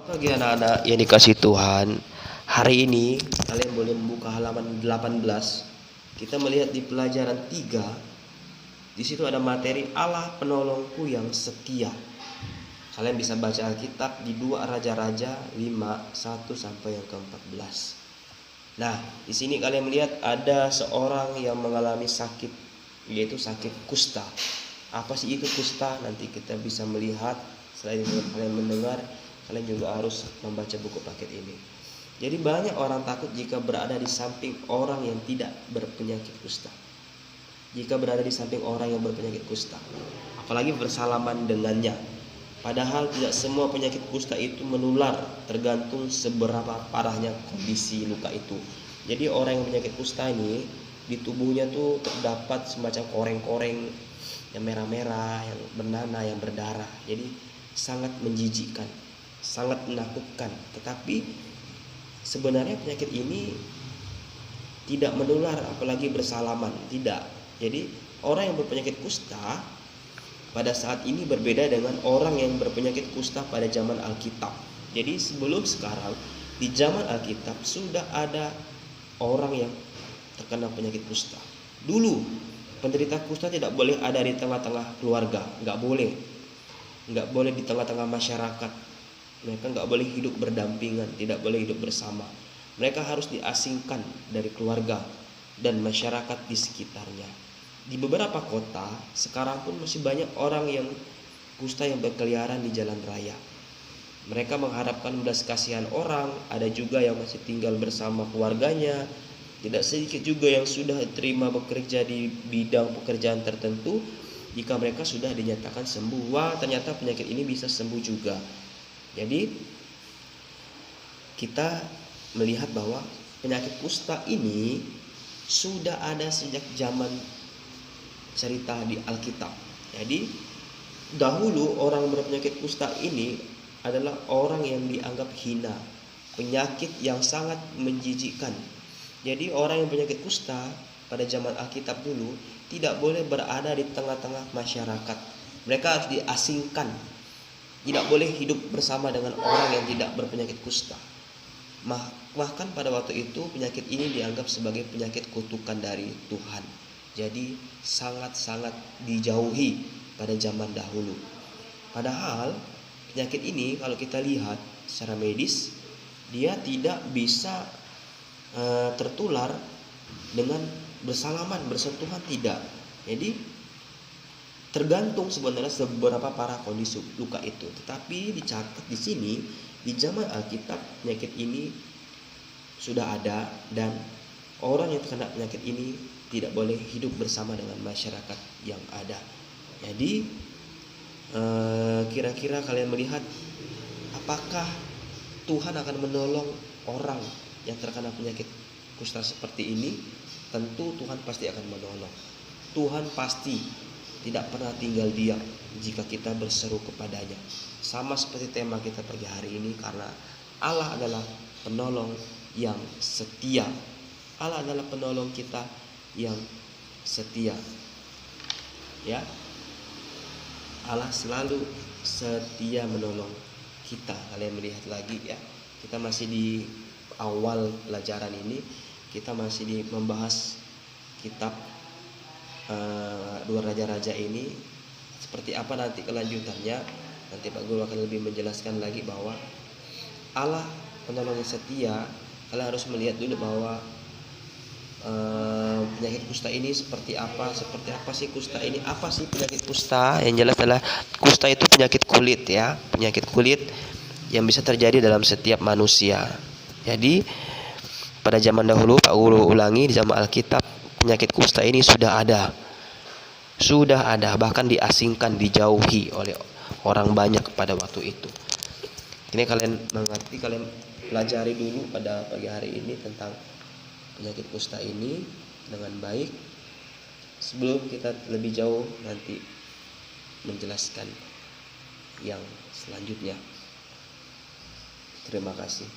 Bagi anak-anak yang dikasih Tuhan, hari ini kalian boleh membuka halaman 18. Kita melihat di pelajaran 3. Di situ ada materi Allah penolongku yang setia. Kalian bisa baca Alkitab di 2 Raja-Raja 5, 1 sampai yang ke-14. Nah, di sini kalian melihat ada seorang yang mengalami sakit, yaitu sakit kusta. Apa sih itu kusta? Nanti kita bisa melihat. Selain kalian mendengar, kalian juga harus membaca buku paket ini. Jadi banyak orang takut jika berada di samping orang yang tidak berpenyakit kusta. Jika berada di samping orang yang berpenyakit kusta, apalagi bersalaman dengannya. Padahal tidak semua penyakit kusta itu menular, tergantung seberapa parahnya kondisi luka itu. Jadi orang yang penyakit kusta ini di tubuhnya tuh terdapat semacam koreng-koreng yang merah-merah, yang bernanah, yang berdarah. Jadi sangat menjijikkan, sangat menakutkan. Tetapi sebenarnya penyakit ini tidak menular, apalagi bersalaman, tidak. Jadi orang yang berpenyakit kusta pada saat ini berbeda dengan orang yang berpenyakit kusta pada zaman Alkitab. Jadi sebelum sekarang, di zaman Alkitab sudah ada orang yang terkena penyakit kusta. Dulu penderita kusta tidak boleh ada di tengah-tengah keluarga, nggak boleh di tengah-tengah masyarakat. Mereka nggak boleh hidup berdampingan, tidak boleh hidup bersama. Mereka harus diasingkan dari keluarga dan masyarakat di sekitarnya. Di beberapa kota sekarang pun masih banyak orang yang kusta yang berkeliaran di jalan raya. Mereka mengharapkan belas kasihan orang. Ada juga yang masih tinggal bersama keluarganya. Tidak sedikit juga yang sudah terima bekerja di bidang pekerjaan tertentu. Jika mereka sudah dinyatakan sembuh, wah ternyata penyakit ini bisa sembuh juga. Jadi kita melihat bahwa penyakit kusta ini sudah ada sejak zaman cerita di Alkitab. Jadi dahulu orang berpenyakit kusta ini adalah orang yang dianggap hina, penyakit yang sangat menjijikkan. Jadi orang yang penyakit kusta pada zaman Alkitab dulu tidak boleh berada di tengah-tengah masyarakat. Mereka harus diasingkan. Tidak boleh hidup bersama dengan orang yang tidak berpenyakit kusta. Bahkan pada waktu itu penyakit ini dianggap sebagai penyakit kutukan dari Tuhan. Jadi sangat-sangat dijauhi pada zaman dahulu. Padahal penyakit ini kalau kita lihat secara medis, dia tidak bisa tertular dengan bersalaman, bersentuhan, tidak. Jadi tergantung sebenarnya seberapa parah kondisi luka itu. Tetapi dicatat di sini di zaman Alkitab penyakit ini sudah ada, dan orang yang terkena penyakit ini tidak boleh hidup bersama dengan masyarakat yang ada. Jadi kira-kira kalian melihat apakah Tuhan akan menolong orang yang terkena penyakit kusta seperti ini? Tentu Tuhan pasti akan menolong. Tuhan pasti tidak pernah tinggal diam jika kita berseru kepadanya. Sama seperti tema kita pagi hari ini, karena Allah adalah penolong yang setia. Allah adalah penolong kita yang setia. Ya. Allah selalu setia menolong kita. Kalian melihat lagi ya. Kita masih di awal pelajaran ini. Kita masih membahas kitab 2 Raja-Raja ini. Seperti apa nanti kelanjutannya, nanti Pak Guru akan lebih menjelaskan lagi bahwa Allah penolong yang setia. Kalian harus melihat dulu bahwa penyakit kusta ini seperti apa sih kusta ini, apa sih penyakit kusta? Yang jelas adalah kusta itu penyakit kulit ya, penyakit kulit yang bisa terjadi dalam setiap manusia. Jadi pada zaman dahulu, Pak Guru ulangi, di zaman Alkitab penyakit kusta ini sudah ada, bahkan diasingkan, dijauhi oleh orang banyak pada waktu itu. Ini kalian mengerti, kalian pelajari dulu pada pagi hari ini tentang penyakit kusta ini dengan baik sebelum kita lebih jauh nanti menjelaskan yang selanjutnya. Terima kasih.